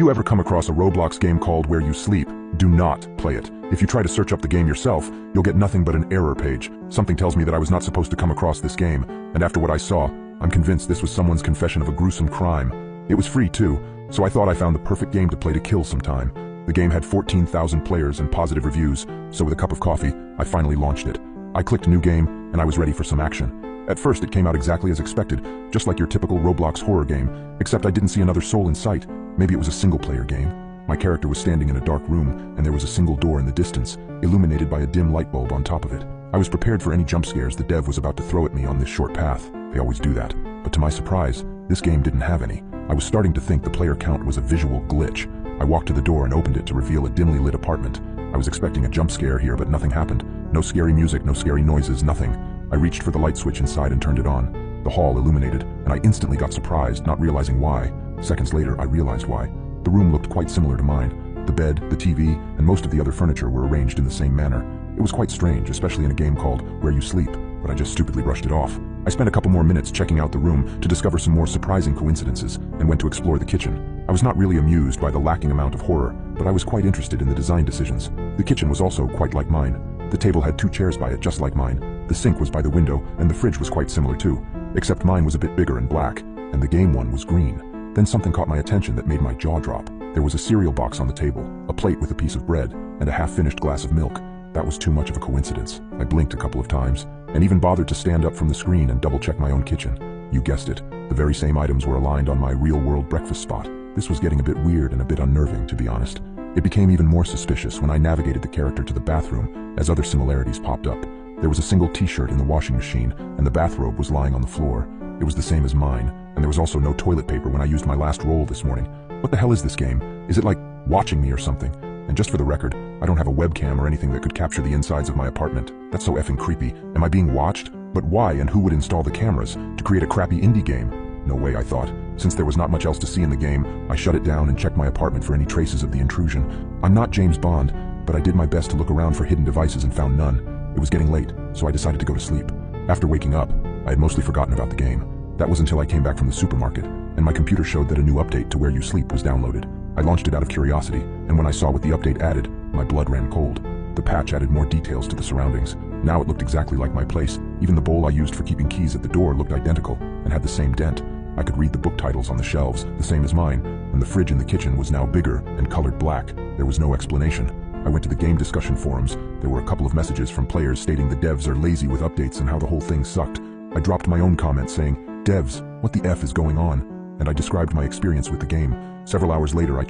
You ever come across a Roblox game called Where You Sleep? Do not play it. If you try to search up the game yourself, you'll get nothing but an error page. Something tells me that I was not supposed to come across this game, and after what I saw, I'm convinced this was someone's confession of a gruesome crime. It was free too, so I thought I found the perfect game to play to kill some time. The game had 14,000 players and positive reviews, so with a cup of coffee, I finally launched it. I clicked New Game, and I was ready for some action. At first, it came out exactly as expected, just like your typical Roblox horror game, except I didn't see another soul in sight. Maybe it was a single-player game. My character was standing in a dark room, and there was a single door in the distance, illuminated by a dim light bulb on top of it. I was prepared for any jump scares the dev was about to throw at me on this short path. They always do that. But to my surprise, this game didn't have any. I was starting to think the player count was a visual glitch. I walked to the door and opened it to reveal a dimly lit apartment. I was expecting a jump scare here, but nothing happened. No scary music, no scary noises, nothing. I reached for the light switch inside and turned it on. The hall illuminated, and I instantly got surprised, not realizing why. Seconds later, I realized why. The room looked quite similar to mine. The bed, the TV, and most of the other furniture were arranged in the same manner. It was quite strange, especially in a game called Where You Sleep, but I just stupidly brushed it off. I spent a couple more minutes checking out the room to discover some more surprising coincidences, and went to explore the kitchen. I was not really amused by the lacking amount of horror, but I was quite interested in the design decisions. The kitchen was also quite like mine. The table had 2 chairs by it, just like mine. The sink was by the window, and the fridge was quite similar too, except mine was a bit bigger and black, and the game one was green. Then something caught my attention that made my jaw drop. There was a cereal box on the table, a plate with a piece of bread, and a half-finished glass of milk. That was too much of a coincidence. I blinked a couple of times, and even bothered to stand up from the screen and double-check my own kitchen. You guessed it, the very same items were aligned on my real-world breakfast spot. This was getting a bit weird and a bit unnerving, to be honest. It became even more suspicious when I navigated the character to the bathroom, as other similarities popped up. There was a single t-shirt in the washing machine, and the bathrobe was lying on the floor. It was the same as mine, and there was also no toilet paper when I used my last roll this morning. What the hell is this game? Is it like watching me or something? And just for the record, I don't have a webcam or anything that could capture the insides of my apartment. That's so effing creepy. Am I being watched? But why and who would install the cameras? To create a crappy indie game? No way, I thought. Since there was not much else to see in the game, I shut it down and checked my apartment for any traces of the intrusion. I'm not James Bond, but I did my best to look around for hidden devices and found none. It was getting late, so I decided to go to sleep. After waking up, I had mostly forgotten about the game. That was until I came back from the supermarket, and my computer showed that a new update to Where You Sleep was downloaded. I launched it out of curiosity, and when I saw what the update added, my blood ran cold. The patch added more details to the surroundings. Now it looked exactly like my place. Even the bowl I used for keeping keys at the door looked identical, and had the same dent. I could read the book titles on the shelves, the same as mine, and the fridge in the kitchen was now bigger and colored black. There was no explanation. I went to the game discussion forums. There were a couple of messages from players stating the devs are lazy with updates and how the whole thing sucked. I dropped my own comment saying, "Devs, what the F is going on?" And I described my experience with the game. Several hours later, I checked